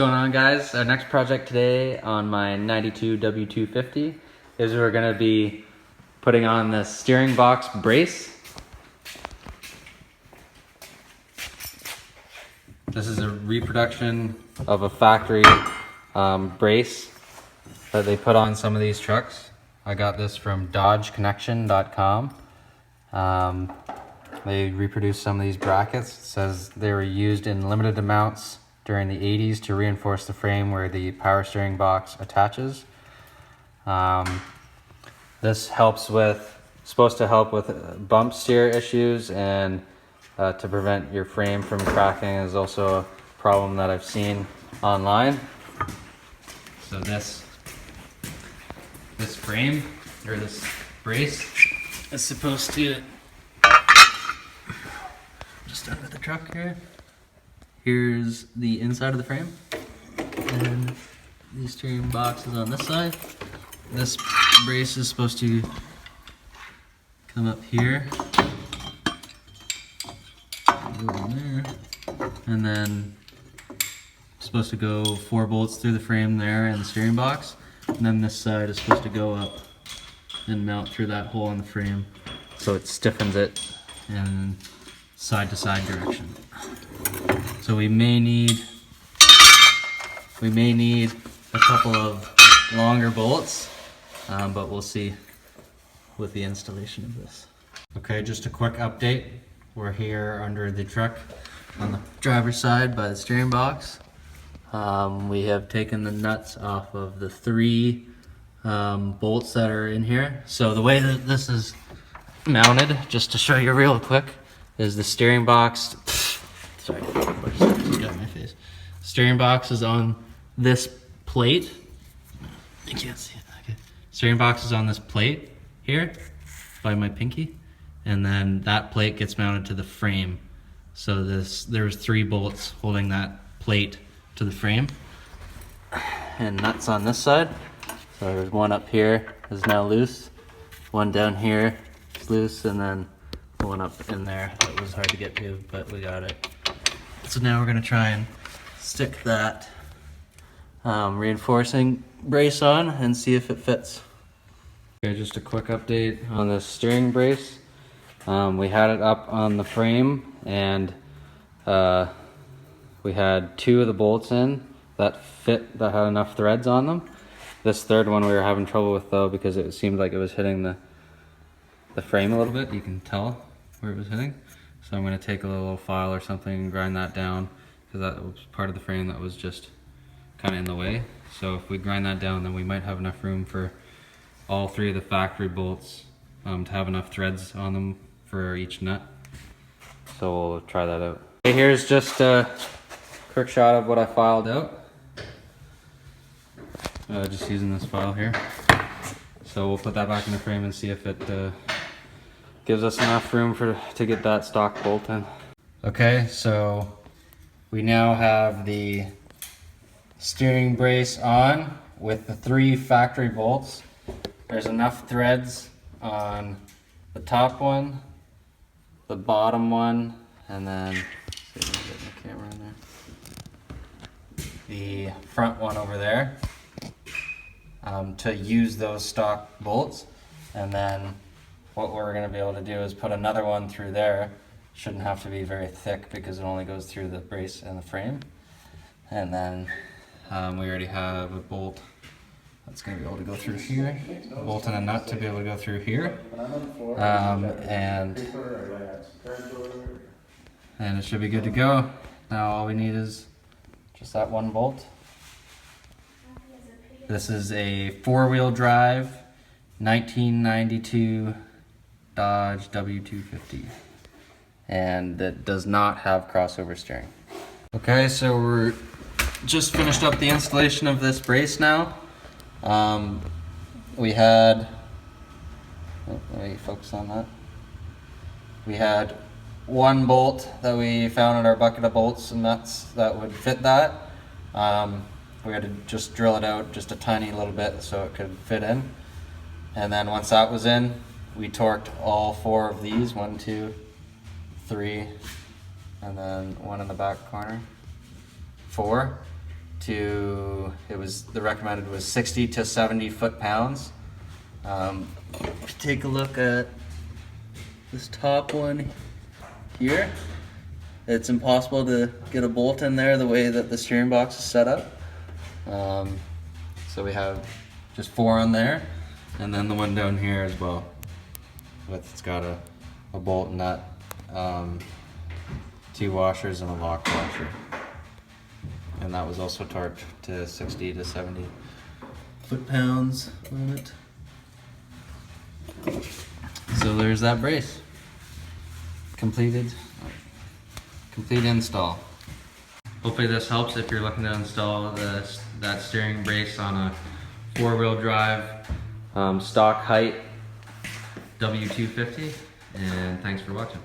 What's going on, guys? Our next project today on my 92 W250 is we're going to be putting on the steering box brace. This is a reproduction of a factory brace that they put on some of these trucks. I got this from Dodgeconnection.com. They reproduced some of these brackets. It says they were used in limited amounts during the 80s to reinforce the frame where the power steering box attaches. This supposed to help with bump steer issues and to prevent your frame from cracking is also a problem that I've seen online. So this frame, or this brace, is supposed to, just under the truck here. Here's the inside of the frame, and the steering box is on this side. This brace is supposed to come up here, go in there, and then supposed to go 4 bolts through the frame there and the steering box, and then this side is supposed to go up and mount through that hole in the frame, so it stiffens it in side-to-side direction. So we may need a couple of longer bolts, but we'll see with the installation of this. Okay, just a quick update. We're here under the truck on the driver's side by the steering box. We have taken the nuts off of the 3 bolts that are in here. So the way that this is mounted, just to show you real quick, is the steering box. Sorry, got my face. Steering box is on this plate. You can't see it. Okay. Steering box is on this plate here by my pinky, and then that plate gets mounted to the frame. So there's 3 bolts holding that plate to the frame, and nuts on this side. So there's one up here is now loose, one down here is loose, and then one up in there that was hard to get to, but we got it. So now we're gonna try and stick that reinforcing brace on and see if it fits. Okay, just a quick update on this steering brace. We had it up on the frame, and we had 2 of the bolts in that fit, that had enough threads on them. This third one we were having trouble with though, because it seemed like it was hitting the frame a little bit. You can tell where it was hitting. So I'm going to take a little file or something and grind that down, because that was part of the frame that was just kind of in the way. So if we grind that down, then we might have enough room for all 3 of the factory bolts to have enough threads on them for each nut. So we'll try that out. Okay, here's just a quick shot of what I filed out. Just using this file here. So we'll put that back in the frame and see if it gives us enough room to get that stock bolt in. Okay, so we now have the steering brace on with the 3 factory bolts. There's enough threads on the top one, the bottom one, and then see if I can get my camera in there, the front one over there, to use those stock bolts. And then what we're going to be able to do is put another one through there. Shouldn't have to be very thick because it only goes through the brace and the frame. And then we already have a bolt that's going to be able to go through here, a bolt and a nut to be able to go through here, and it should be good to go. Now all we need is just that one bolt. This is a 4-wheel drive 1992 Dodge W250, and it does not have crossover steering. Okay, so we're just finished up the installation of this brace now. We had, let me focus on that. We had 1 bolt that we found in our bucket of bolts and nuts that would fit that. We had to just drill it out just a tiny little bit so it could fit in. And then once that was in, we torqued all 4 of these, 1, 2, 3, and then 1 in the back corner, 4. to, the recommended was 60 to 70 foot-pounds. Take a look at this top one here. It's impossible to get a bolt in there the way that the steering box is set up. So we have just 4 on there, and then the one down here as well. It's got a bolt and nut, 2 washers and a lock washer. And that was also torqued to 60 to 70 foot-pounds on it. So there's that brace. Complete install. Hopefully this helps if you're looking to install that steering brace on a 4-wheel drive, stock height W250. And thanks for watching.